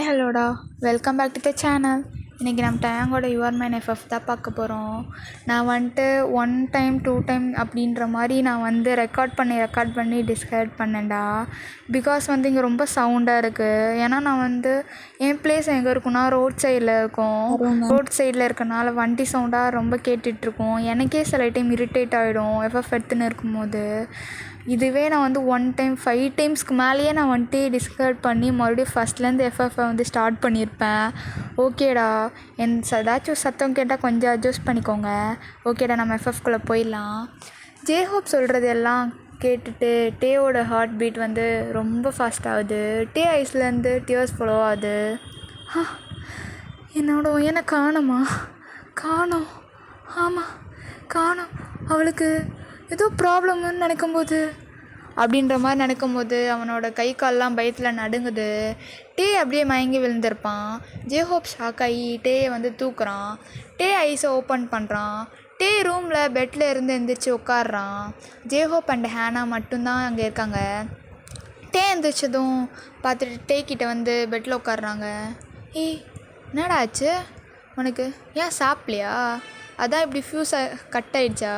ஹலோடா, welcome back to the channel. இன்றைக்கி நம்ம டேங்கோட your FF தான் பார்க்க போகிறோம். நான் வந்துட்டு 1 டைம் 2 டைம் அப்படின்ற மாதிரி நான் வந்து ரெக்கார்ட் பண்ணி டிஸ்கிரைப் பண்ணேன்டா. பிகாஸ் வந்து இங்கே ரொம்ப சவுண்டாக இருக்குது. ஏன்னா நான் வந்து என் பிளேஸ் எங்கே இருக்குன்னா ரோட் சைடில் இருக்கும். ரோட் சைடில் இருக்கனால வண்டி சவுண்டாக ரொம்ப கேட்டுட்ருக்கோம். எனக்கே சில டைம் இரிட்டேட் ஆகிடும் எஃப்எஃப் எடுத்துன்னு இருக்கும்போது. இதுவே நான் வந்து 1 டைம் 5 டைம்ஸ்க்கு மேலேயே நான் வந்துட்டு டிஸ்கிரைப் பண்ணி மறுபடியும் ஃபஸ்ட்லேருந்து எஃப்எஃப்பை வந்து ஸ்டார்ட் பண்ணியிருப்பேன். ஓகேடா, ஏதாச்சும் சத்தம் கேட்டால் கொஞ்சம் அட்ஜஸ்ட் பண்ணிக்கோங்க. ஓகேடா, நம்ம எஃப்எஃப்குள்ளே போயிடலாம். ஜேஹோப் சொல்கிறது எல்லாம் கேட்டுட்டு டேவோட ஹார்ட் பீட் வந்து ரொம்ப ஃபாஸ்ட் ஆகுது. டே ஐஸ்லேருந்து டியர்ஸ் ஃபாலோ ஆகுது. என்னோட உயனை காணோம். ஆமாம், காணோம். அவளுக்கு ஏதோ ப்ராப்ளம்னு நினைக்கும்போது அப்படின்ற மாதிரி நினைக்கும்போது அவனோட கை கால்லாம் பயத்தில் நடுங்குது. டே அப்படியே மயங்கி விழுந்திருப்பான். ஜேஹோப் ஷாக் ஆகி டேயை வந்து தூக்குறான். டே ஐஸை ஓப்பன் பண்ணுறான். டே ரூமில் பெட்டில் இருந்து எந்திரிச்சு உட்காடுறான். ஜேஹோப் அண்ட் ஹேனா மட்டும்தான் அங்கே இருக்காங்க. டே எந்திரிச்சதும் பார்த்துட்டு டே கிட்டே வந்து பெட்டில் உட்காடுறாங்க. என்னடா ஆச்சு உனக்கு? ஏன் சாப்பிட்லையா? அதான் இப்படி ஃப்யூஸை கட் ஆகிடுச்சா?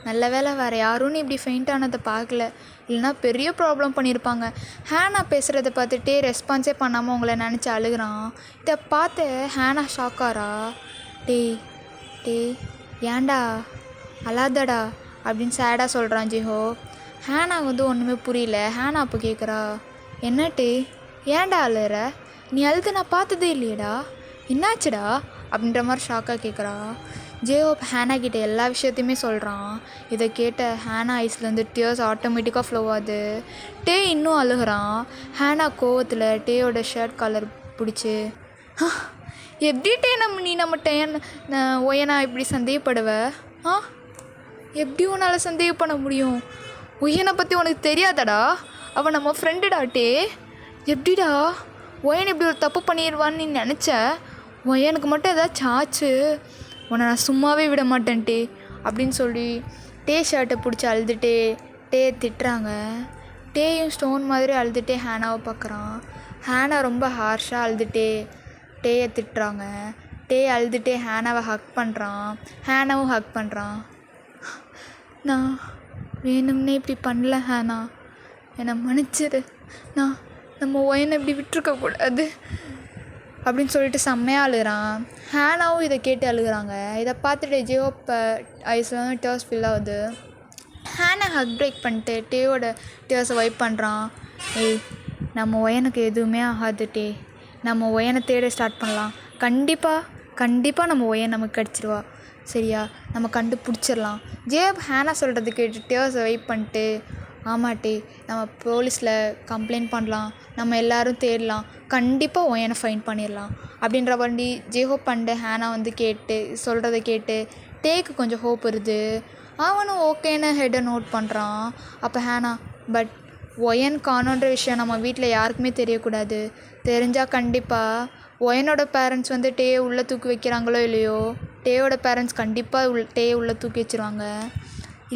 நல்ல வேலை வேறு யாரும் இப்படி ஃபெயிண்ட் ஆனதை பார்க்கல, இல்லைனா பெரிய ப்ராப்ளம் பண்ணியிருப்பாங்க. ஹேனா பேசுகிறத பார்த்துட்டே ரெஸ்பான்ஸே பண்ணாமல் உங்களை நினச்சி அழுகிறான். இதை பார்த்து ஹேனா ஷாக்காரா. டே ஏன்டா அழாதடா அப்படின்னு சேடாக சொல்கிறான் ஜிஹோ. ஹேனா வந்து ஒன்றுமே புரியல. ஹேனா அப்போ கேட்குறா, என்ன டே ஏன்டா அழுற? நீ அழுது நான் பார்த்ததே இல்லையடா, என்னாச்சுடா அப்படின்ற மாதிரி ஷாக்காக கேட்குறா. ஜேஹோப் ஹேனா கிட்டே எல்லா விஷயத்தையுமே சொல்கிறான். இதை கேட்ட ஹேனா ஐஸ்லேருந்து டியர்ஸ் ஆட்டோமேட்டிக்காக ஃப்ளோ ஆகுது. டே இன்னும் அழுகிறான். ஹேனா கோவத்தில் டேயோட ஷர்ட் காலர் பிடிச்சி, எப்படி டே நீ நம்மகிட்ட ஒயனா இப்படி சந்தேகப்படுவ? எப்படி உன்னால் சந்தேகம் பண்ண முடியும்? ஒயனை பற்றி உனக்கு தெரியாதடா, அவன் நம்ம ஃப்ரெண்டுடா. டே எப்படிடா ஒயன் இப்படி ஒரு தப்பு பண்ணிடுவான்னு நீ நினச்ச? ஒயனுக்கு மட்டும் ஏதாச்சும் ஆச்சு உன்னை நான் சும்மாவே விட மாட்டேன் டே அப்படின்னு சொல்லி டே ஷர்ட்டை பிடிச்சி அழுதுகிட்டே டே திட்டுறாங்க. டேயும் ஸ்டோன் மாதிரி அழுதுகிட்டே ஹேனாவை பார்க்குறான். ஹேனா ரொம்ப ஹார்ஷாக அழுதுகிட்டே டேயை திட்டுறாங்க. டே அழுதுகிட்டே ஹேனாவை ஹக் பண்ணுறான். ஹேனாவும் ஹக் பண்ணுறான். நான் வேணும்னே இப்படி பண்ணல ஹேனா, என்னை மன்னிச்சிரு. நம்ம ஒயனை இப்படி விட்டுருக்கக்கூடாது அப்படின்னு சொல்லிட்டு செம்மையாக அழுகிறான். ஹேனாவும் இதை கேட்டு அழுகிறாங்க. இதை பார்த்துட்டு ஜிஹோப் ஐஸில் வந்து டேர்ஸ் ஃபில் ஆகுது. ஹேனா ஹக் பிரேக் பண்ணிட்டு டேயோட டேர்ஸை வைப் பண்ணுறான். நம்ம ஒயனுக்கு எதுவுமே ஆகாது டே, நம்ம ஒயனை தேட ஸ்டார்ட் பண்ணலாம். கண்டிப்பாக நம்ம ஒயன் நமக்கு கிடச்சிருவா, சரியா? நம்ம கண்டுபிடிச்சிடலாம். ஜேஹோப் ஹேனா சொல்கிறது கேட்டு டேர்ஸை வைப் பண்ணிட்டு, ஆமாட்டே நம்ம போலீஸில் கம்ப்ளைண்ட் பண்ணலாம், நம்ம எல்லோரும் தேடலாம், கண்டிப்பாக ஒயனை ஃபைன் பண்ணிடலாம் அப்படின்ற வண்டி ஜேஹோப் அண்டு ஹேனா வந்து சொல்கிறத கேட்டு டேக்கு கொஞ்சம் ஹோப் வருது. அவனும் ஓகேன்னு ஹெட்டை நோட் பண்ணுறான். அப்போ ஹேனா, பட் ஒயன் காணோன்ற விஷயம் நம்ம வீட்டில் யாருக்குமே தெரியக்கூடாது. தெரிஞ்சால் கண்டிப்பாக ஒயனோட பேரண்ட்ஸ் வந்து டேயை உள்ளே தூக்கி வைக்கிறாங்களோ இல்லையோ, டேயோட பேரண்ட்ஸ் கண்டிப்பாக டேயை உள்ளே தூக்கி வச்சுருவாங்க.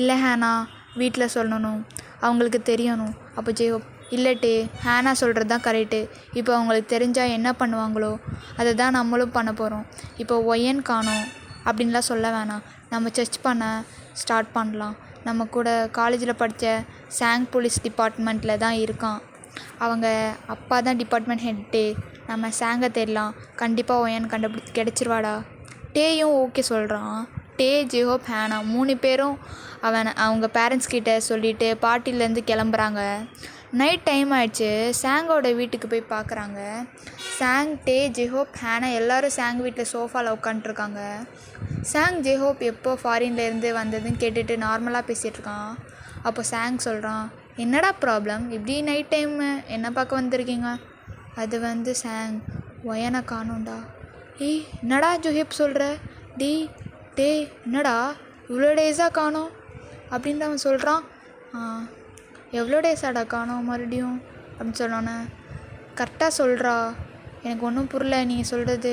இல்லை ஹேனா, வீட்டில் சொல்லணும், அவங்களுக்கு தெரியணும். அப்போ ஜேஹோப், இல்லை டே, ஹேனா சொல்கிறது தான் கரெக்டு. இப்போ அவங்களுக்கு தெரிஞ்சால் என்ன பண்ணுவாங்களோ அதை தான் நம்மளும் பண்ண போகிறோம். இப்போ ஒயன் காணோம் அப்படின்லாம் சொல்ல வேணாம், நம்ம சர்ச் பண்ண ஸ்டார்ட் பண்ணலாம். நம்ம கூட காலேஜில் படித்த சாங் போலீஸ் டிபார்ட்மெண்ட்டில் தான் இருக்கான். அவங்க அப்பா தான் டிபார்ட்மெண்ட் ஹெட் டே. நம்ம சாங்கை தேடலாம், கண்டிப்பாக ஒயன் கிடச்சிருவாடா. டேயும் ஓகே சொல்கிறான். டே, ஜேஹோப், ஹேனா 3 பேரும் அவங்க பேரண்ட்ஸ் கிட்டே சொல்லிவிட்டு பார்ட்டிலேருந்து கிளம்புறாங்க. நைட் டைம் ஆகிடுச்சு. சாங்கோட வீட்டுக்கு போய் பார்க்குறாங்க. சாங், டே, ஜேஹோப், ஹேனா எல்லோரும் சாங் வீட்டில் சோஃபாவில் உட்காந்துருக்காங்க. சாங் ஜேஹோப் எப்போ ஃபாரின்லேருந்து வந்ததுன்னு கேட்டுட்டு நார்மலாக பேசிகிட்ருக்கான். அப்போ சாங் சொல்கிறான், என்னடா ப்ராப்ளம், இப்படி நைட் டைம் என்ன பார்க்க வந்திருக்கீங்க? அது வந்து சாங், ஒயனை காணோண்டா. என்னடா ஜோஹேப் சொல்கிற? டே என்னடா இவ்வளோ டேஸாக காணோம் அப்படின்னு அவன் சொல்கிறான். எவ்வளோ டேஸாடா காணோம் மறுபடியும் அப்படின்னு சொன்னோன்னே, கரெக்டாக சொல்கிறா, எனக்கு ஒன்றும் புரியல நீங்கள் சொல்கிறது.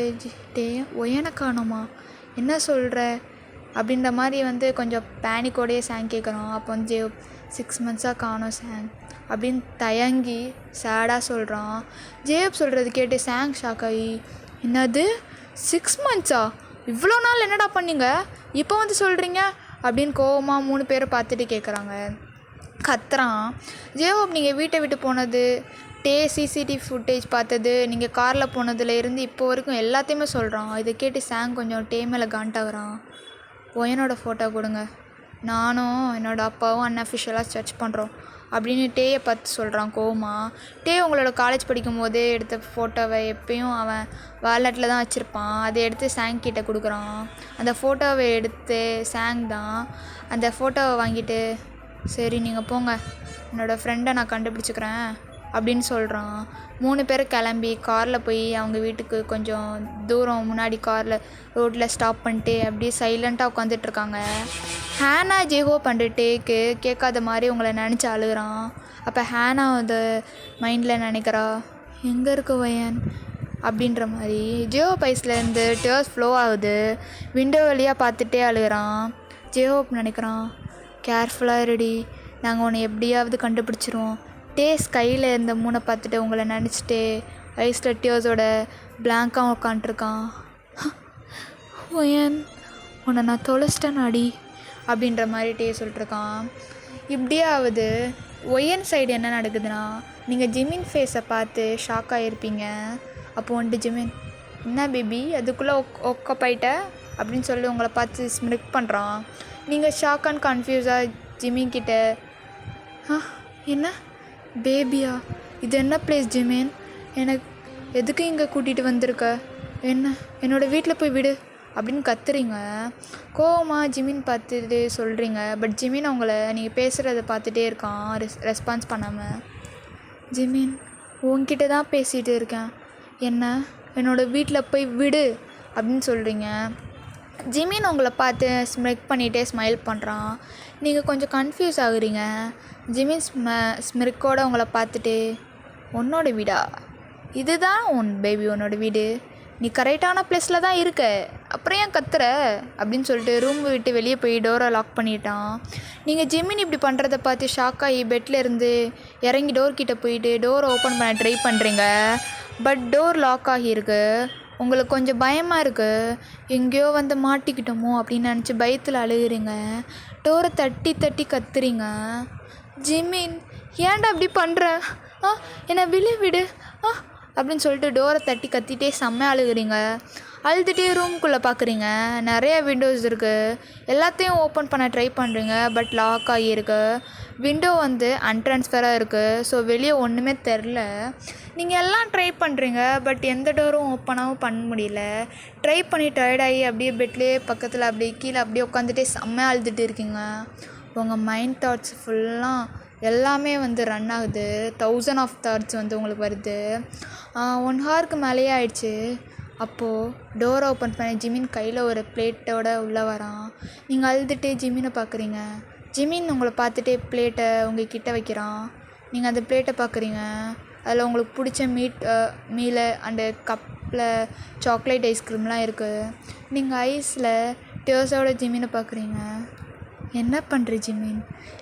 டே ஒயனை காணோமா, என்ன சொல்கிற அப்படின்ற மாதிரி வந்து கொஞ்சம் பேனிக்கோடையே சாங் கேட்குறான். அப்போ வந்து 6 மந்த்ஸாக காணோம் சாங் அப்படின்னு தயங்கி சேடாக சொல்கிறான். ஜேப் சொல்கிறது கேட்டு சாங் ஷாக் ஆகி, என்னது 6 மந்த்ஸா, இவ்வளோ நாள் என்னடா பண்ணீங்க, இப்போ வந்து சொல்கிறீங்க அப்படின்னு கோவமாக 3 பேரை பார்த்துட்டு கேட்குறாங்க. கத்துறான். ஜேவோப் நீங்கள் வீட்டை விட்டு போனது, சிசிடிவி ஃபுட்டேஜ் பார்த்தது, நீங்கள் காரில் போனதுலேருந்து இப்போ வரைக்கும் எல்லாத்தையுமே சொல்கிறான். இதை கேட்டு சாங் கொஞ்சம் மேலே காண்டாகிறான். ஒயனோட ஃபோட்டோ கொடுங்க, நானும் என்னோடய அப்பாவும் அன்அஃபிஷியலாக சர்ச் பண்ணுறோம் அப்படின்னு டேயை பார்த்து சொல்கிறான் கோமா. உங்களோட காலேஜ் படிக்கும் போதே எடுத்த ஃபோட்டோவை எப்பயும் அவன் வாலெட்டில் தான் வச்சுருப்பான். அதை எடுத்து சாங் கிட்ட கொடுக்குறான். அந்த ஃபோட்டோவை எடுத்து சாங் தான் அந்த ஃபோட்டோவை வாங்கிட்டு, சரி நீங்கள் போங்க, என்னோடய ஃப்ரெண்டை நான் கண்டுபிடிச்சிக்கிறேன் அப்படின்னு சொல்கிறான். 3 பேர் கிளம்பி காரில் போய் அவங்க வீட்டுக்கு கொஞ்சம் தூரம் முன்னாடி ரோட்டில் ஸ்டாப் பண்ணிட்டு அப்படியே சைலண்ட்டாக உட்காந்துட்ருக்காங்க. ஹேனா ஜேஹோப் டேக்கு கேட்காத மாதிரி உங்களை நினச்சி அழுகிறான். அப்போ ஹேனா அதை மைண்டில் நினைக்கிறா, எங்கே இருக்க வயன் அப்படின்ற மாதிரி. ஜேஹோப் ஐஸ்லேருந்து டேர்ஸ் ஃப்ளோ ஆகுது. விண்டோ வழியாக பார்த்துட்டே அழுகிறான். ஜேஹோப் நினைக்கிறான், கேர்ஃபுல்லாக ரெடி, நாங்கள் உன்னை எப்படியாவது கண்டுபிடிச்சிருவோம். ஸ்கையில் இருந்த 3 பார்த்துட்டு உங்களை நினச்சிட்டு ஐஸில் டியர்ஸோட பிளாங்காக உட்காண்ட்ருக்கான். ஒயன் உன்னை நான் தொலைச்சிட்டேன் அடி அப்படின்ற மாதிரி சொல்லிட்டுருக்கான். இப்படியாவது ஒயன் சைடு என்ன நடக்குதுன்னா, நீங்கள் ஜிமின் ஃபேஸை பார்த்து ஷாக் ஆகிருப்பீங்க. அப்போ வந்துட்டு ஜிமின், என்ன பேபி அதுக்குள்ளே ஒக்கப்பயிட்ட அப்படின்னு சொல்லி உங்களை பார்த்து ஸ்மிரிக் பண்ணுறான். நீங்கள் ஷாக் அண்ட் கன்ஃபியூஸாக ஜிமின் கிட்ட, என்ன பேபியா, இது என்ன பிளேஸ் ஜிமின், எனக்கு எதுக்கு இங்கே கூட்டிகிட்டு வந்திருக்க, என்னோடய வீட்டில் போய் விடு அப்படின்னு கத்துறீங்க. கோவமாக ஜிமின் பார்த்துட்டு சொல்கிறீங்க. பட் ஜிமின் அவங்கள நீங்கள் பேசுகிறத பார்த்துட்டே இருக்கான், ரெஸ்பான்ஸ் பண்ணாமல். ஜிமின் உன்கிட்ட தான் பேசிகிட்டு இருக்கேன், என்னோடய வீட்டில் போய் விடு அப்படின்னு சொல்கிறீங்க. ஜிமின் உங்களை பார்த்து ஸ்மிரிக் பண்ணிகிட்டே ஸ்மைல் பண்ணுறான். நீங்கள் கொஞ்சம் கன்ஃபியூஸ் ஆகுறீங்க. ஜிமின் ஸ்மிரிக்கோடு உங்களை பார்த்துட்டு, உன்னோட வீடா, இதுதான் பேபி உன்னோட வீடு, நீ கரெக்டான ப்ளேஸில் தான் இருக்க, அப்புறம் ஏன் கத்துற அப்படின்னு சொல்லிட்டு ரூம் விட்டு வெளியே போய் டோரை லாக் பண்ணிட்டான். நீங்கள் ஜிமின் இப்படி பண்ணுறத பார்த்து ஷாக் ஆகி பெட்டில் இருந்து இறங்கி டோர்கிட்ட போயிட்டு டோரை ஓப்பன் பண்ண ட்ரை பண்ணுறீங்க. பட் டோர் லாக் ஆகியிருக்கு. உங்களுக்கு கொஞ்சம் பயமாக இருக்குது, எங்கேயோ வந்து மாட்டிக்கிட்டோமோ அப்படின்னு நினச்சி பயத்தில் அழுகுறீங்க. டோரை தட்டி தட்டி கத்துறீங்க. ஜிமின் ஏன்டா அப்படி பண்ணுற, என்னை விடு அப்படின்னு சொல்லிட்டு டோரை தட்டி கத்திட்டே செம்ம அழுகுறீங்க. அழுதுகிட்டே ரூம்குள்ளே பார்க்குறீங்க. நிறைய விண்டோஸ் இருக்குது. எல்லாத்தையும் ஓப்பன் பண்ண ட்ரை பண்ணுறீங்க. பட் லாக் ஆகியிருக்கு. விண்டோ அன்ட்ரான்ஸ்ஃபராக இருக்குது. ஸோ வெளியே ஒன்றுமே தெரில. நீங்கள் எல்லாம் ட்ரை பண்ணுறீங்க. பட் எந்த டோரும் ஓப்பனாகவும் பண்ண முடியல. ட்ரை பண்ணி டயர்டாகி அப்படியே பெட்லேயே பக்கத்தில் அப்படியே கீழே அப்படியே உட்காந்துட்டே செம்மையாக அழுதுகிட்டு இருக்கீங்க. உங்கள் மைண்ட் தாட்ஸ் ஃபுல்லாக எல்லாமே ரன் ஆகுது. 1000 ஆஃப் தாட்ஸ் உங்களுக்கு வருது. 1 ஹவருக்கு மேலேயே ஆயிடுச்சு. அப்போது டோரை ஓப்பன் பண்ணி ஜிமின் கையில் ஒரு பிளேட்டோடு உள்ளே வரான். நீங்கள் அழுதுகிட்டே ஜிமினை பார்க்குறீங்க. ஜிமின் உங்களை பார்த்துட்டே பிளேட்டை உங்கள் கிட்டே வைக்கிறான். நீங்கள் அந்த பிளேட்டை பார்க்குறீங்க. அதில் உங்களுக்கு பிடிச்ச மீலை அண்டு கப்பில் சாக்லேட் ஐஸ்கிரீம்லாம் இருக்குது. நீங்கள் ஐஸில் டியர்ஸோட ஜிமினை பார்க்குறீங்க. என்ன பண்ணுற ஜிமின்,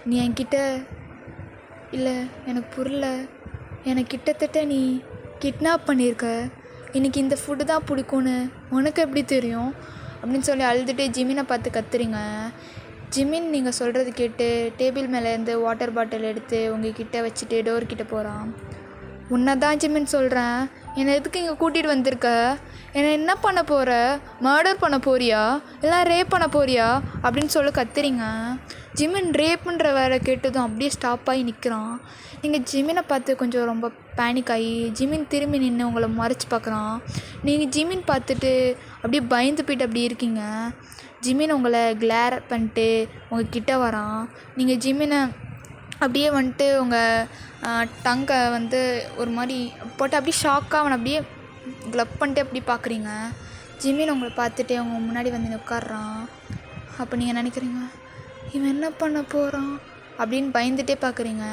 நீ என்கிட்ட இல்லை, எனக்கு புரியல, எனக்கு கிட்டத்தட்ட நீ கிட்னாப் பண்ணியிருக்க, எனக்கு இந்த ஃபுட்டு தான் பிடிக்கும்னு உனக்கு எப்படி தெரியும் அப்படின்னு சொல்லி அழுதுகிட்டே ஜிமினை பார்த்து கத்துறீங்க. ஜிமின் நீங்கள் சொல்கிறது கேட்டு டேபிள் மேலேருந்து வாட்டர் பாட்டில் எடுத்து உங்கள் கிட்டே வச்சுட்டு டோர்கிட்ட போகிறான். உன்னை தான் ஜிமின் சொல்கிறேன், என்னை எதுக்கு இங்கே கூட்டிகிட்டு வந்திருக்க, என்னை என்ன பண்ண போகிற, மர்டர் பண்ண போறியா இல்லை ரேப் பண்ண போறியா அப்படின்னு சொல்லி கத்துறீங்க. ஜிமின் ரேப்புன்ற வேலை கேட்டதும் அப்படியே ஸ்டாப் ஆகி நிற்கிறான். நீங்கள் ஜிமினை பார்த்து கொஞ்சம் ரொம்ப பேனிக் ஆகி ஜிமின் திரும்பி நின்று உங்களை மறைச்சி பார்க்குறான். நீங்கள் ஜிமின் பார்த்துட்டு அப்படியே பயந்து போய்ட்டு அப்படி இருக்கீங்க. ஜிமின் உங்களை கிளேர் பண்ணிட்டு உங்கள் கிட்டே வரான். நீங்கள் ஜிமினை அப்படியே உங்கள் டங்கை ஒரு மாதிரி போட்டு அப்படியே ஷாக்காக அவனை அப்படியே க்ளப் பண்ணிட்டு அப்படி பார்க்குறீங்க. ஜிமின் உங்களை பார்த்துட்டு அவங்க முன்னாடி உட்காடுறான். அப்போ நீங்கள் நினைக்கிறீங்க, இவன் என்ன பண்ண போகிறான் அப்படின்னு பயந்துகிட்டே பார்க்குறீங்க.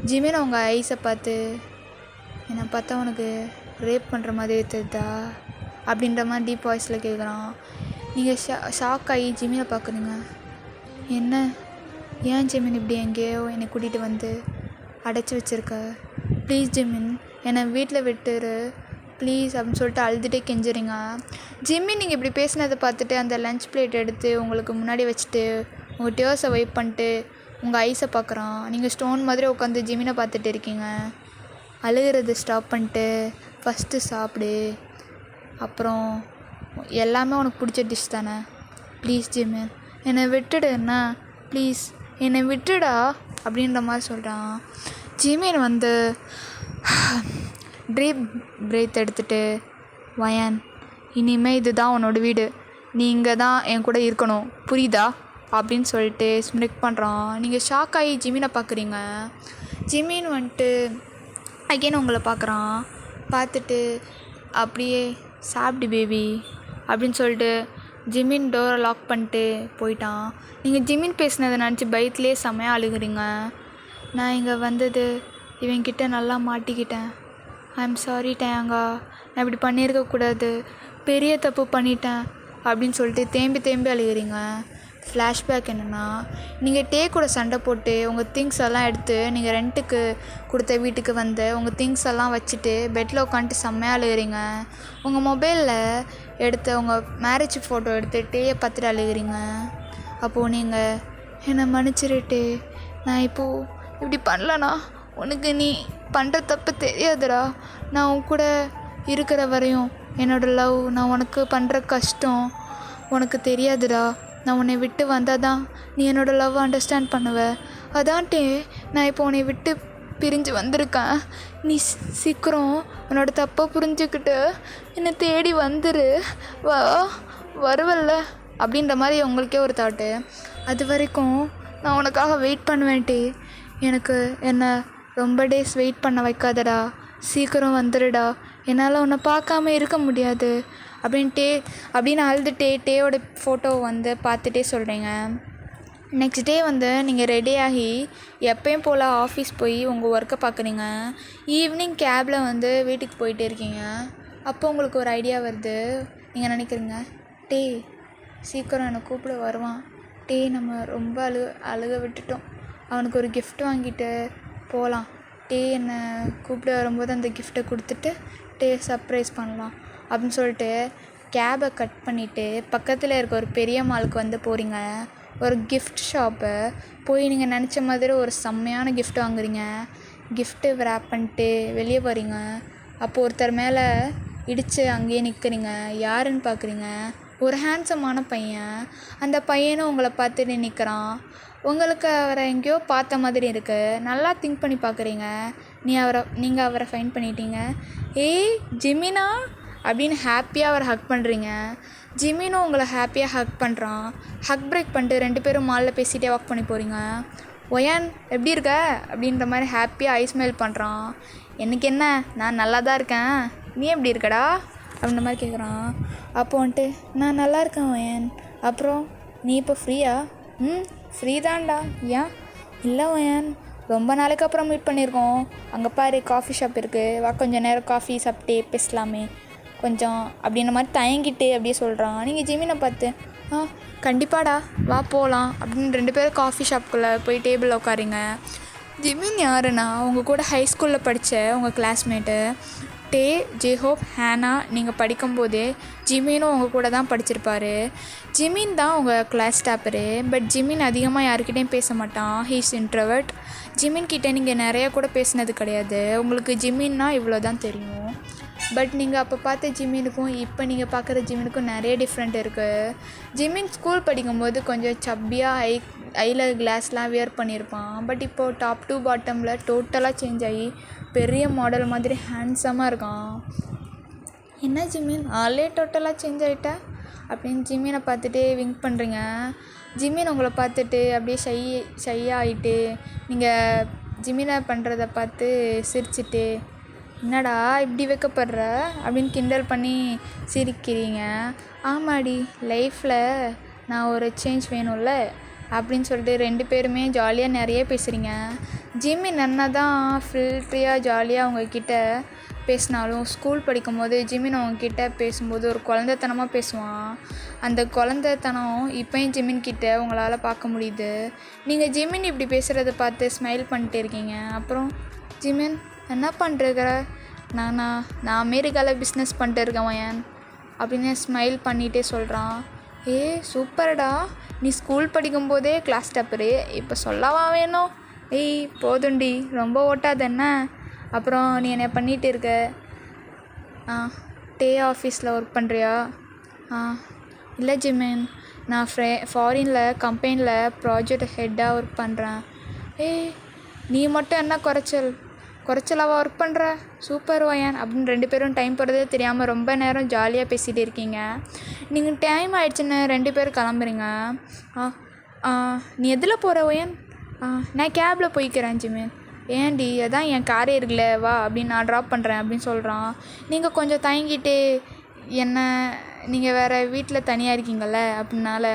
ஜிமின் அவங்க ஐஸை பார்த்து, என்னை பார்த்தா உனக்கு ரேப் பண்ணுற மாதிரி தெரியுதா அப்படின்ற மாதிரி டீப் வாய்ஸில் கேட்குறான். நீங்கள் ஷாக் ஆகி ஜிமினை பார்க்குறீங்க. என்ன ஏன் ஜிமின் இப்படி எங்கேயோ என்னை கூட்டிகிட்டு வந்து அடைச்சி வச்சுருக்க? ப்ளீஸ் ஜிமின், என்னை வீட்டில் விட்டுரு ப்ளீஸ் அப்படின்னு சொல்லிட்டு அழுதுகிட்டே கெஞ்சுறீங்க. ஜிமின் நீங்கள் இப்படி பேசினதை பார்த்துட்டு அந்த லன்ச் பிளேட் எடுத்து உங்களுக்கு முன்னாடி வச்சுட்டு உங்கள் டியர்ஸை வைப் பண்ணிட்டு உங்கள் ஐஸை பார்க்குறான். நீங்கள் ஸ்டோன் மாதிரி உட்காந்து ஜிமினை பார்த்துட்டு இருக்கீங்க. அழுகிறது ஸ்டாப் பண்ணிட்டு ஃபஸ்ட்டு சாப்பிடு, அப்புறம் எல்லாமே உனக்கு பிடிச்ச டிஷ் தானே. ப்ளீஸ் ஜிமின், என்னை விட்டுடுண்ணா ப்ளீஸ், என்னை விட்டுடா அப்படின்ற மாதிரி சொல்கிறான். ஜிமின் வந்து டீப் பிரீத் எடுத்துகிட்டு, வயன் இனிமேல் இதுதான் உன்னோட வீடு, நீ இங்கே தான் என் கூட இருக்கணும் புரியுதா அப்படின்னு சொல்லிட்டு ஸ்மிக் பண்ணுறான். நீங்கள் ஷாக் ஆகி ஜிமினை பார்க்குறீங்க. ஜிமின் வந்துட்டு அகைன் உங்களை பார்க்குறான். பார்த்துட்டு அப்படியே சாப்பிடு பேபி அப்படின்னு சொல்லிட்டு ஜிமின் டோரை லாக் பண்ணிட்டு போயிட்டான். நீங்கள் ஜிமின் பேசினதை நினச்சி பயத்துலேயே செம்மையாக அழுகுறீங்க. நான் இங்கே வந்தது இவன்கிட்ட நல்லா மாட்டிக்கிட்டேன். ஐ எம் சாரி டேங்கா, நான் இப்படி பண்ணியிருக்கக்கூடாது, பெரிய தப்பு பண்ணிட்டேன் அப்படின்னு சொல்லிட்டு தேம்பி அழுகிறீங்க. ஃப்ளாஷ்பேக் என்னென்னா, நீங்கள் டே கூட சண்டை போட்டு உங்கள் திங்ஸ் எல்லாம் எடுத்து நீங்கள் ரெண்ட்டுக்கு கொடுத்த வீட்டுக்கு வந்து உங்கள் திங்ஸ் எல்லாம் வச்சுட்டு பெட்டில் உட்காந்துட்டு செம்மையாக அழுகிறீங்க. உங்கள் மொபைலில் எடுத்த உங்கள் மேரேஜ் ஃபோட்டோ எடுத்து டேயை பார்த்துட்டு அழுகிறீங்க. அப்போது நீங்கள் என்னை மன்னிச்சிருட்டு, நான் இப்போது இப்படி பண்ணலண்ணா, உனக்கு நீ பண்ணுற தப்பு தெரியாதுடா, நான் உன் கூட இருக்கிற வரையும் என்னோடய லவ், நான் உனக்கு பண்ணுற கஷ்டம் உனக்கு தெரியாதுடா, நான் உன்னை விட்டு வந்தால் தான் நீ என்னோடய லவ் அண்டர்ஸ்டாண்ட் பண்ணுவ, அதான்ட்டே நான் இப்போ உன்னை விட்டு பிரிஞ்சு வந்திருக்கேன். நீ சீக்கிரம் உன்னோட தப்பை புரிஞ்சுக்கிட்டு என்னை தேடி வந்துரு, வருவல்ல அப்படின்ற மாதிரி உங்களுக்கே ஒரு தாட்டு. அது வரைக்கும் நான் உனக்காக வெயிட் பண்ணுவேன்ட்டு, எனக்கு என்னை ரொம்ப டேஸ் வெயிட் பண்ண வைக்காதடா, சீக்கிரம் வந்துடுடா, என்னால் உன்னை பார்க்காம இருக்க முடியாது அப்படின்னு அழுதுகிட்டே டேயோட ஃபோட்டோவை வந்து பார்த்துட்டே சொல்கிறீங்க. நெக்ஸ்ட் டே வந்து நீங்கள் ரெடியாகி எப்பயும் போல் ஆஃபீஸ் போய் உங்கள் ஒர்க்கை பார்க்குறீங்க. ஈவினிங் கேபில் வந்து வீட்டுக்கு போயிட்டே இருக்கீங்க. அப்போ உங்களுக்கு ஒரு ஐடியா வருது. நீங்கள் நினைக்கிறீங்க, டே சீக்கிரம் என்னை கூப்பிட வருவான், டே நம்ம ரொம்ப அழுக விட்டுட்டோம், அவனுக்கு ஒரு கிஃப்ட் வாங்கிட்டு போகலாம், டே என்னை கூப்பிட வரும்போது அந்த கிஃப்ட்டை கொடுத்துட்டு டே சர்ப்ரைஸ் பண்ணலாம் அப்படின்னு சொல்லிட்டு கேபை கட் பண்ணிவிட்டு பக்கத்தில் இருக்க ஒரு பெரிய மாலுக்கு வந்து போகிறீங்க. ஒரு கிஃப்ட் ஷாப்பை போய் நீங்கள் நினச்ச மாதிரி ஒரு செம்மையான கிஃப்ட் வாங்குறீங்க. கிஃப்ட்டு ரேப் பண்ணிட்டு வெளியே போகிறீங்க. அப்போது ஒருத்தர் மேலே இடித்து அங்கேயே நிற்கிறீங்க. யாருன்னு பார்க்குறீங்க, ஒரு ஹேண்ட்ஸமான பையன். அந்த பையனும் உங்களை பார்த்துட்டு நிற்கிறான். உங்களுக்கு அவரை எங்கேயோ பார்த்த மாதிரி இருக்குது. நல்லா திங்க் பண்ணி பார்க்குறீங்க. நீங்கள் அவரை ஃபைண்ட் பண்ணிட்டீங்க. ஏய் ஜிமினா அப்படின்னு ஹாப்பியாக அவரை ஹக் பண்ணுறீங்க. ஜிமினும் உங்களை ஹாப்பியாக ஹக் பண்ணுறான். ஹக் பிரேக் பண்ணிட்டு 2 பேரும் மாலில் பேசிகிட்டே வாக் பண்ணி போகிறீங்க. ஒயான் எப்படி இருக்க அப்படின்ற மாதிரி ஹாப்பியாக ஐ ஸ்மைல் பண்ணுறான். எனக்கு என்ன, நான் நல்லா தான் இருக்கேன், நீ எப்படி இருக்கடா அப்படின்ற மாதிரி கேட்குறான். அப்போ வந்துட்டு நான் நல்லா இருக்கேன் ஒயன், அப்புறம் நீ இப்போ ஃப்ரீயா? ஃப்ரீ தான்டா. ஏன்? இல்லை ஒயன், ரொம்ப நாளைக்கு அப்புறம் மீட் பண்ணியிருக்கோம், அங்கே பாரு காஃபி ஷாப் இருக்குது, வா கொஞ்சம் நேரம் காஃபி சாப்பிட்டே பேசலாமே கொஞ்சம் அப்படின்ற மாதிரி தயங்கிட்டு அப்படியே சொல்கிறான். நீங்கள் ஜிமினை பார்த்து கண்டிப்பாடா வா போகலாம் அப்படின்னு 2 பேரும் காஃபி ஷாப்புக்குள்ளே போய் டேபிளில் உட்காரிங்க. ஜிமின் யாருன்னா உங்கள் கூட ஹை ஸ்கூலில் படித்த உங்கள் கிளாஸ்மேட்டு டே, ஜேஹோப், ஹேனா. நீங்கள் படிக்கும்போதே ஜிமினும் உங்கள் கூட தான் படிச்சிருப்பார். ஜிமின் தான் உங்கள் கிளாஸ் டாப்பரு. பட் ஜிமின் அதிகமாக யாருக்கிட்டையும் பேச மாட்டான். He's introvert. ஜிமின்கிட்ட நீங்கள் நிறையா கூட பேசினது கிடையாது. உங்களுக்கு ஜிமின்னா இவ்வளோ தான் தெரியும். பட் நீங்கள் அப்போ பார்த்த ஜிமினுக்கும் இப்போ நீங்கள் பார்க்குற ஜிமினுக்கும் நிறைய டிஃப்ரெண்ட் இருக்குது. ஜிமின் ஸ்கூல் படிக்கும்போது கொஞ்சம் சப்பியாக ஐயில் கிளாஸ்லாம் வியர் பண்ணியிருப்பான். பட் இப்போது டாப் டு பாட்டமில் டோட்டலாக சேஞ்ச் ஆகி பெரிய மாடல் மாதிரி ஹேண்ட்ஸமாக இருக்கான். என்ன ஜிமின் ஆளே டோட்டலாக சேஞ்ச் ஆகிட்டா அப்படின்னு ஜிமினை பார்த்துட்டு விங்க் பண்ணுறீங்க. ஜிமின் உங்களை பார்த்துட்டு அப்படியே ஷையாக ஆகிட்டு நீங்கள் ஜிமினை பண்ணுறத பார்த்து சிரிச்சிட்டு என்னடா இப்படி வைக்கப்படுற அப்படின்னு கிண்டல் பண்ணி சிரிக்கிறீங்க. ஆமாடி, லைஃப்பில் நான் ஒரு சேஞ்ச் வேணும்ல அப்படின்னு சொல்லிட்டு 2 பேருமே ஜாலியாக நிறைய பேசுகிறீங்க. ஜிமின் என்ன தான் ஃபில்ட்ரியாக ஜாலியாக உங்ககிட்ட பேசினாலும் ஸ்கூல் படிக்கும்போது ஜிமின் அவங்கக்கிட்ட பேசும்போது ஒரு குழந்தைத்தனமாக பேசுவான். அந்த குழந்தைத்தனம் இப்போயும் ஜிமின் கிட்ட உங்களால் பார்க்க முடியுது. நீங்கள் ஜிமின் இப்படி பேசுகிறத பார்த்து ஸ்மைல் பண்ணிட்டு இருக்கீங்க. அப்புறம் ஜிமின் என்ன பண்ணிட்டுருக்கிற? நான் அமெரிக்காவில் பிஸ்னஸ் பண்ணிட்டு இருக்கேன் வயன் அப்படின்னு ஸ்மைல் பண்ணிகிட்டே சொல்கிறான். சூப்பர்டா, நீ ஸ்கூல் படிக்கும்போதே கிளாஸ் டாப்பரு, இப்போ சொல்லவா வேணும்? போதுண்டி, ரொம்ப ஓட்டாது என்ன? அப்புறம் நீ என்ன பண்ணிகிட்டு இருக்க? ஆஃபீஸில் ஒர்க் பண்ணுறியா? இல்லை ஜிமின், நான் ஃபாரினில் கம்பெனியில் ப்ராஜெக்ட் ஹெட்டாக ஒர்க் பண்ணுறேன். நீ மட்டும் என்ன குறைச்சலாவா ஒர்க் பண்ணுற? சூப்பர் வயன் அப்படின்னு 2 பேரும் டைம் போகிறதே தெரியாமல் ரொம்ப நேரம் ஜாலியாக பேசிகிட்டு இருக்கீங்க. நீங்கள் டைம் ஆகிடுச்சின்னு 2 பேரும் கிளம்புறீங்க. நீ எதில் போகிற வயன்? நான் கேபில் போய்க்கிறேன் ஜிமின். ஏன்டி, அதான் என் காரே இருக்குல்ல, வா அப்படின்னு நான் ட்ராப் பண்ணுறேன் அப்படின்னு சொல்கிறான். நீங்கள் கொஞ்சம் தயங்கிட்டு நீங்கள் வேறு வீட்டில் தனியாக இருக்கீங்கள்ல அப்படின்னால,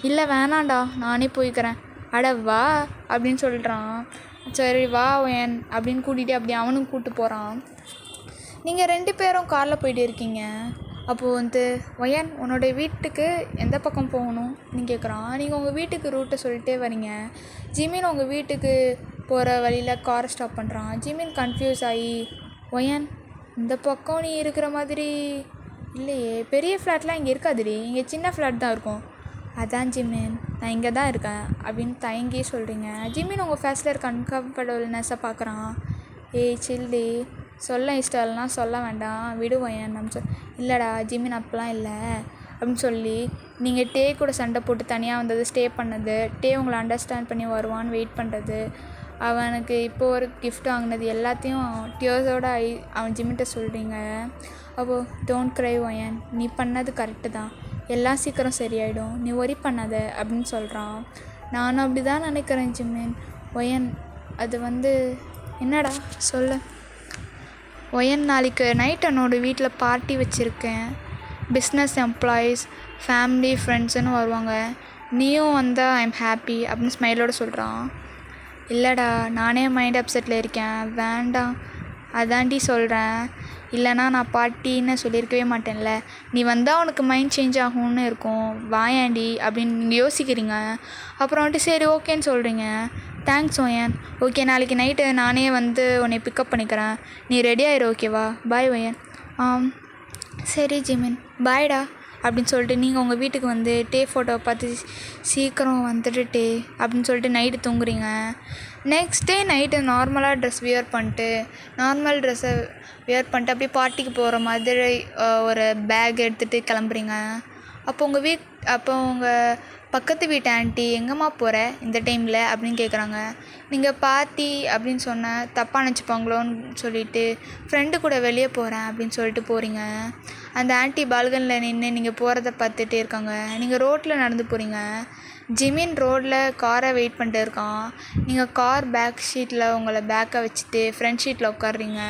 இல்லை வேணாண்டா நானே போய்க்கிறேன். அட வா அப்படின்னு சொல்கிறான். சரி வா வயன் அப்படின்னு கூட்டிகிட்டு அப்படி அவனும் கூப்பிட்டு போகிறான். நீங்கள் 2 பேரும் காரில் போயிட்டு இருக்கீங்க. அப்போது வயன், உன்னோடைய வீட்டுக்கு எந்த பக்கம் போகணும் நீங்கள் கேட்குறான். நீங்கள் உங்கள் வீட்டுக்கு ரூட்டை சொல்லிட்டே வரீங்க. ஜிமின் உங்கள் வீட்டுக்கு போகிற வழியில் காரை ஸ்டாப் பண்ணுறான். ஜிமின் கன்ஃபியூஸ் ஆகி, வயன் இந்த பக்கம் நீ இருக்கிற மாதிரி இல்லையே, பெரிய ஃப்ளாட்லாம் இங்கே இருக்காதுடி, இங்கே சின்ன ஃப்ளாட் தான் இருக்கும். அதான் ஜிமின், நான் இங்கே தான் இருக்கேன் அப்படின்னு தயங்கி சொல்கிறீங்க. ஜிமின் உங்கள் ஃபேஸில் இருக்க அன்கம்ஃபர்டபுள்னஸை பார்க்குறான். சில்லி, சொல்ல இஷ்டம் இல்லைனா சொல்ல வேண்டாம், விடுவேன் நம்ம இல்லைடா ஜிமின் அப்படிலாம் இல்லை அப்படின்னு சொல்லி நீங்கள் டே கூட சண்டை போட்டு தனியாக வந்தது, ஸ்டே பண்ணது, டே உங்களை அண்டர்ஸ்டாண்ட் பண்ணி வருவான்னு வெயிட் பண்ணுறது, அவனுக்கு இப்போ ஒரு கிஃப்ட் வாங்கினது எல்லாத்தையும் டியர்ஸோடு அவன் ஜிமின்கிட்ட சொல்கிறீங்க. அப்போது டோன்ட் க்ரை வயன், நீ பண்ணது கரெக்டு தான், எல்லாம் சீக்கிரம் சரியாயிடும், நீ ஒரி பண்ணாத அப்படின்னு சொல்கிறான். நானும் அப்படி தான் நினைக்கிறேன் ஜிமின். ஒயன், அது என்னடா சொல்லு. ஒயன், நாளைக்கு நைட் என்னோடய வீட்டில் பார்ட்டி வச்சுருக்கேன். பிஸ்னஸ் எம்ப்ளாயீஸ், ஃபேமிலி, ஃப்ரெண்ட்ஸுன்னு வருவாங்க. நீயும் வந்தால் ஐம் ஹாப்பி அப்படின்னு ஸ்மைலோடு சொல்கிறான். இல்லைடா, நானே மைண்ட் அப்செட்டில் இருக்கேன், வேண்டாம் அதாண்டி சொல்கிறேன். இல்லைனா நான் பார்ட்டின்னு சொல்லியிருக்கவே மாட்டேன்ல. நீ வந்தால் உனக்கு மைண்ட் சேஞ்ச் ஆகும்னு இருக்கும், வாயாண்டி அப்படின்னு நீங்கள் யோசிக்கிறீங்க. அப்புறம் சரி ஓகேன்னு சொல்கிறீங்க. Thanks wine. ஓகே, நாளைக்கு நைட்டு நானே உன்னை பிக்கப் பண்ணிக்கிறேன், நீ ரெடி ஆயிரு, ஓகேவா? பாய் ஒயன். சரி ஜிமின், பாய்டா அப்படின்னு சொல்லிட்டு நீங்கள் உங்கள் வீட்டுக்கு டே ஃபோட்டோவை பார்த்து சீக்கிரம் வந்துட்டு அப்படின்னு சொல்லிட்டு நைட்டு தூங்குறீங்க. நெக்ஸ்ட் டே நைட்டு நார்மலாக ட்ரெஸ் வியர் பண்ணிட்டு நார்மல் ட்ரெஸ்ஸை வியர் பண்ணிட்டு அப்படியே பார்ட்டிக்கு போகிற மாதிரி ஒரு பேக் எடுத்துகிட்டு கிளம்புறீங்க. அப்போ உங்கள் பக்கத்து வீட்டு ஆண்டி, எங்கேம்மா போகிற இந்த டைமில் அப்படின்னு கேட்குறாங்க. நீங்கள் பார்ட்டி அப்படின்னு சொன்னால் தப்பாக நினச்சிப்பாங்களோன்னு சொல்லிவிட்டு ஃப்ரெண்டு கூட வெளியே போகிறேன் அப்படின்னு சொல்லிட்டு போகிறீங்க. அந்த ஆண்டி பால்கனியில் நின்று நீங்கள் போகிறத பார்த்துட்டே இருக்காங்க. நீங்கள் ரோட்டில் நடந்து போகிறீங்க. ஜிமின் ரோட்டில் காரை வெயிட் பண்ணிட்டு இருக்கான். நீங்கள் கார் பேக் ஷீட்டில் உங்களை பேக்கை வச்சுட்டு ஃப்ரண்ட் ஷீட்டில் உட்காடுறீங்க.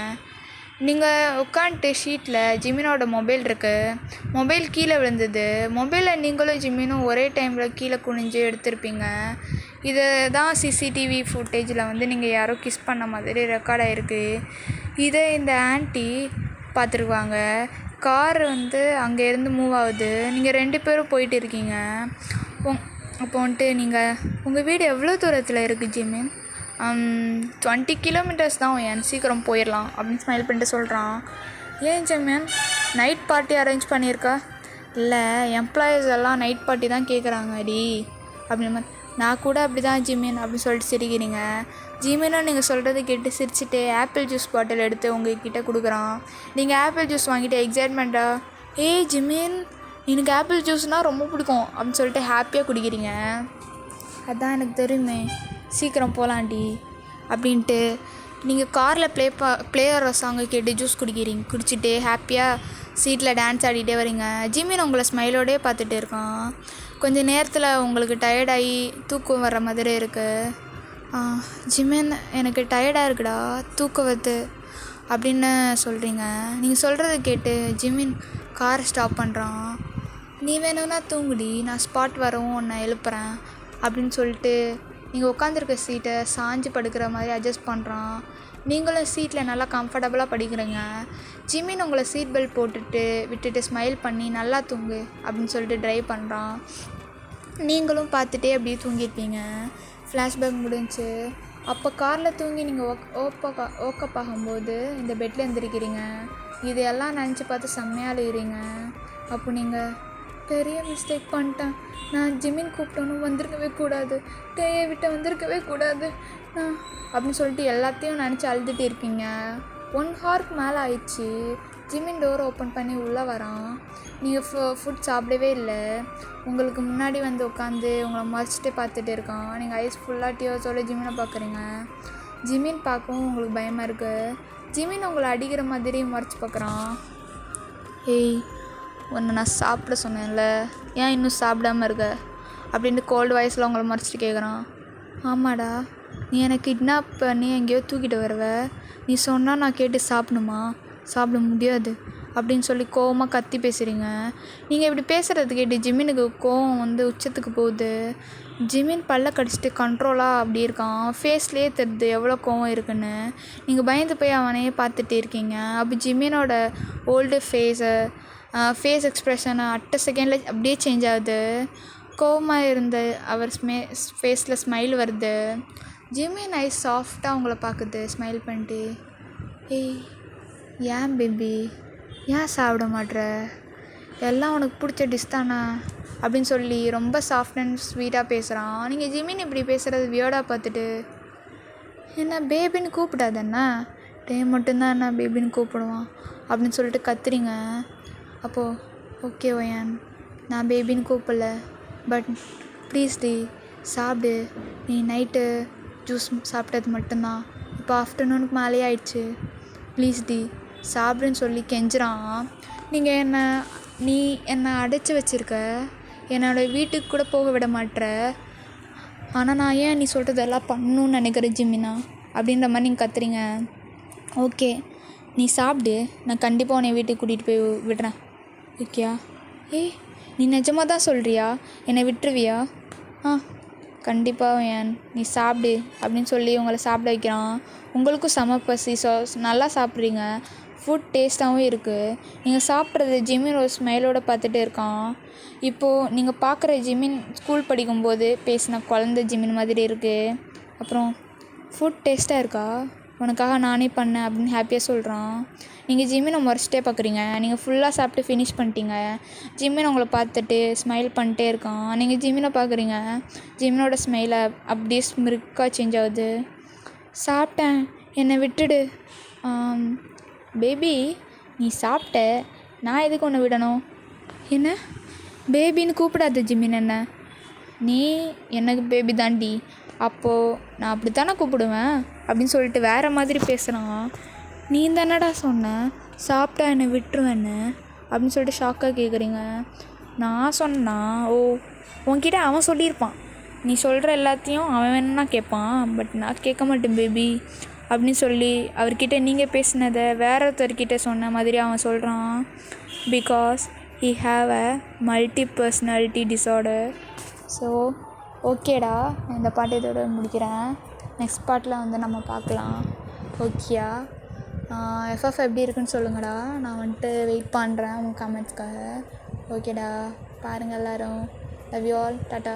நீங்கள் உட்காந்துட்டு ஷீட்டில் ஜிமினோட மொபைல் இருக்குது. மொபைல் கீழே விழுந்தது. மொபைலில் நீங்களும் ஜிமினும் ஒரே டைமில் கீழே குனிஞ்சு எடுத்திருப்பீங்க. இதை தான் சிசிடிவி ஃபுட்டேஜில் நீங்கள் யாரோ கிஸ் பண்ண மாதிரி ரெக்கார்ட் ஆகிருக்கு. இதை இந்த ஆண்டி பார்த்துருவாங்க. கார் அங்கேருந்து மூவ் ஆகுது. நீங்கள் 2 பேரும் போயிட்டு இருக்கீங்க. அப்போ நீங்கள் உங்கள் வீடு எவ்வளோ தூரத்தில் இருக்குது ஜிமின்? 20 கிலோமீட்டர்ஸ் தான் ஏன், சீக்கிரம் போயிடலாம் அப்படின்னு ஸ்மைல் பண்ணிட்டு சொல்கிறான். ஏன் ஜிமின், நைட் பார்ட்டி அரேஞ்ச் பண்ணியிருக்கா? இல்லை, எம்ப்ளாயீஸ் எல்லாம் நைட் பார்ட்டி தான் கேட்குறாங்கடி அப்படின்னு. நான் கூட அப்படி தான் ஜிமின் அப்படின்னு சொல்லிட்டு சிரிக்கிறீங்க. ஜிமினும் நீங்கள் சொல்கிறது கேட்டு சிரிச்சுட்டு ஆப்பிள் ஜூஸ் பாட்டில் எடுத்து உங்கள்கிட்ட கொடுக்குறான். நீங்கள் ஆப்பிள் ஜூஸ் வாங்கிட்டு எக்ஸைட்மெண்ட்டாக, ஜிமின் எனக்கு ஆப்பிள் ஜூஸ்னால் ரொம்ப பிடிக்கும் அப்படின்னு சொல்லிட்டு ஹாப்பியாக குடிக்கிறீங்க. அதான் எனக்கு தெரியுமே, சீக்கிரம் போகலாண்டி அப்படின்ட்டு நீங்கள் காரில் ப்ளே ஆகிற சாங்கை கேட்டு ஜூஸ் குடிச்சிட்டு ஹாப்பியாக சீட்டில் டான்ஸ் ஆடிட்டே வரீங்க. ஜிமின் உங்களை ஸ்மைலோடே பார்த்துட்டு இருக்கான். கொஞ்சம் நேரத்தில் உங்களுக்கு டயர்டாகி தூக்கம் வர்ற மாதிரி இருக்குது. ஜிமின், எனக்கு டயர்டாக இருக்குடா, தூக்கம் வருது அப்படின்னு சொல்கிறீங்க. நீங்கள் சொல்கிறத கேட்டு ஜிமின் காரை ஸ்டாப் பண்ணுறான். நீ வேணும்னா தூங்குடி, நான் ஸ்பாட் வரவும் உன்னை எழுப்புறேன் அப்படின்னு சொல்லிட்டு நீங்கள் உட்காந்துருக்க சீட்டை சாஞ்சு படுக்கிற மாதிரி அட்ஜஸ்ட் பண்ணுறான். நீங்களும் சீட்டில் நல்லா கம்ஃபர்டபுளாக படிக்கிறீங்க. ஜிமின் உங்களை சீட் பெல்ட் விட்டுட்டு ஸ்மைல் பண்ணி நல்லா தூங்கு அப்படின்னு சொல்லிட்டு ட்ரைவ் பண்ணுறான். நீங்களும் பார்த்துட்டே அப்படியே தூங்கியிருப்பீங்க. ஃப்ளாஷ்பேக் முடிஞ்சு அப்போ காரில் தூங்கி நீங்கள் ஓக்கப் ஆகும்போது இந்த பெட்டில் எழுந்திருக்கிறீங்க. இதையெல்லாம் நினச்சி பார்த்து செம்மையாக அழுகிறீங்க. அப்போ நீங்கள் பெரிய மிஸ்டேக் பண்ணிட்டேன், நான் ஜிமின் கூப்பிட்டோன்னு வந்திருக்கவே கூடாது, டேயை விட்டு வந்திருக்கவே கூடாது நான் அப்படின்னு சொல்லிட்டு எல்லாத்தையும் நினச்சி அழுதுகிட்டு இருக்கீங்க. 1 ஹவருக்கு மேலே ஆயிடுச்சு. ஜிமின் டோர் ஓப்பன் பண்ணி உள்ளே வரான். நீங்கள் ஃபுட் சாப்பிடவே இல்லை. உங்களுக்கு முன்னாடி வந்து உட்காந்து உங்களை மறைச்சிட்டே பார்த்துட்டு இருக்கான். நீங்கள் ஐஸ் ஃபுல்லாக டியோஸோட ஜிமினை பார்க்குறீங்க. ஜிமின் பார்க்கவும் உங்களுக்கு பயமாக இருக்குது. ஜிமின் உங்களை அடிக்கிற மாதிரி மறைச்சி பார்க்குறான். ஏய், ஒன்று நான் சாப்பிட சொன்னேன்ல, ஏன் இன்னும் சாப்பிடாமல் இருக்க அப்படின்ட்டு கோல்டு வாய்ஸில் உங்களை மறைச்சிட்டு கேட்குறான். ஆமாடா, நீ எனக்கு கிட்னாப் பண்ணி எங்கேயோ தூக்கிட்டு வருவ, நீ சொன்னால் நான் கேட்டு சாப்பிடணுமா? சாப்பிட முடியாது அப்படின்னு சொல்லி கோவமாக கத்தி பேசுகிறீங்க. நீங்கள் இப்படி பேசுகிறது கேட்டு ஜிமினுக்கு கோவம் வந்து உச்சத்துக்கு போகுது. ஜிமின் பல்ல கடிச்சிட்டு கண்ட்ரோலாக அப்படி இருக்கான். ஃபேஸ்லேயே தெரியுது எவ்வளோ கோவம் இருக்குன்னு. நீங்கள் பயந்து போய் அவனையே பார்த்துட்டு இருக்கீங்க. அப்போ ஜிமினோட ஓல்டு ஃபேஸ் எக்ஸ்ப்ரெஷன் அட்ட செகண்டில் அப்படியே சேஞ்ச் ஆகுது. கோவமாக இருந்த அவர் ஃபேஸில் ஸ்மைல் வருது. ஜிமின் ஐஸ் சாஃப்டாக உங்களை பார்க்குது ஸ்மைல் பண்ணிட்டு. ஏய், ஏன் பேபி, ஏன் சாப்பிட மாட்ற? எல்லாம் உனக்கு பிடிச்ச டிஷ் தானே அப்படின்னு சொல்லி ரொம்ப சாஃப்ட் அண்ட் ஸ்வீட்டாக பேசுகிறான். நீங்கள் ஜிமின் இப்படி பேசுகிறது வியர்டாக பார்த்துட்டு, என்ன பேபின்னு கூப்பிடாதண்ணா, டே மட்டும்தான் என்ன பேபின்னு கூப்பிடுவான் அப்படின்னு சொல்லிட்டு கத்துறீங்க. அப்போது ஓகே ஒயன், நான் பேபின்னு கூப்பிடல, பட் ப்ளீஸ் டி சாப்பிடு, நீ நைட்டு ஜூஸ் சாப்பிட்டது மட்டும்தான், இப்போ ஆஃப்டர்நூனுக்கு மேலே ஆயிடுச்சு, ப்ளீஸ் டி சாப்பிடுன்னு சொல்லி கெஞ்சுறான். நீ என்னை அடைச்சி வச்சுருக்க, என்னோடய வீட்டுக்கு கூட போக விட மாட்ற, ஆனால் நான் ஏன் நீ சொல்கிறதெல்லாம் பண்ணணுன்னு நினைக்கிறேன் ஜிமினா அப்படின்ற மாதிரி நீங்கள் கத்துறீங்க. ஓகே, நீ சாப்பிடு, நான் கண்டிப்பாக உன்னை வீட்டுக்கு கூட்டிகிட்டு போய் விடுறேன், ஓகேயா? ஏய், நீ நிஜமாக தான் சொல்கிறியா? என்னை விட்டுருவியா? கண்டிப்பாக ஏன், நீ சாப்பிடு அப்படின்னு சொல்லி உங்களை சாப்பிட வைக்கிறான். உங்களுக்கும் செம பசி, நல்லா சாப்பிட்றீங்க, ஃபுட் டேஸ்ட்டாகவும் இருக்குது. நீங்கள் சாப்பிட்றது ஜிமின் ஒரு ஸ்மைலோடு பார்த்துட்டு இருக்கான். இப்போது நீங்கள் பார்க்குற ஜிமின் ஸ்கூல் படிக்கும்போது பேசின குழந்த ஜிமின் மாதிரி இருக்குது. அப்புறம் ஃபுட் டேஸ்ட்டாக இருக்கா, உனக்காக நானே பண்ணேன் அப்படின்னு ஹாப்பியாக சொல்கிறான். நீங்கள் ஜிமினை முறைச்சிட்டே பார்க்குறீங்க. நீங்கள் ஃபுல்லாக சாப்பிட்டு ஃபினிஷ் பண்ணிட்டீங்க. ஜிமின் உங்களை பார்த்துட்டு ஸ்மைல் பண்ணிட்டே இருக்கான். நீங்கள் ஜிமினை பார்க்குறீங்க. ஜிமினோட ஸ்மைலை அப்படியே ஸ்மிருக்காக சேஞ்ச் ஆகுது. சாப்பிட்டேன், என்னை விட்டுடு. பேபி, நீ சாப்பிட்ட, நான் எதுக்கு உன்னை விடணும்? என்ன பேபின்னு கூப்பிடாத ஜிமின், என்ன நீ எனக்கு பேபி தாண்டி, அப்போது நான் அப்படி தானே கூப்பிடுவேன் அப்படின்னு சொல்லிட்டு வேறு மாதிரி பேசுகிறான். நீ தானடா சொன்ன சாப்பிட்டா என்னை விட்டுருவேன்னு அப்படின்னு சொல்லிட்டு ஷாக்காக கேட்குறீங்க. நான் சொன்னா, உன்கிட்ட அவன் சொல்லியிருப்பான், நீ சொல்கிற எல்லாத்தையும் அவன் வேணும்னா கேட்பான், பட் நான் கேட்க மாட்டேன் பேபி அப்படின்னு சொல்லி அவர்கிட்ட நீங்கள் பேசினதை வேற ஒருத்தர்கிட்ட சொன்ன மாதிரி அவன் சொல்கிறான். Because he have a multi-personality disorder. So ஓகேடா, நான் இந்த பாட்டு இதோட முடிக்கிறேன். நெக்ஸ்ட் பார்ட்டில் வந்து நம்ம பார்க்கலாம், ஓகேயா? எஃப்எஃப் எப்படி இருக்குன்னு சொல்லுங்கடா, நான் வந்துட்டு வெயிட் பண்ணுறேன் உங்கள் கமெண்ட்ஸ்க்காக. ஓகேடா, பாருங்கள் எல்லோரும். Love you all, tata.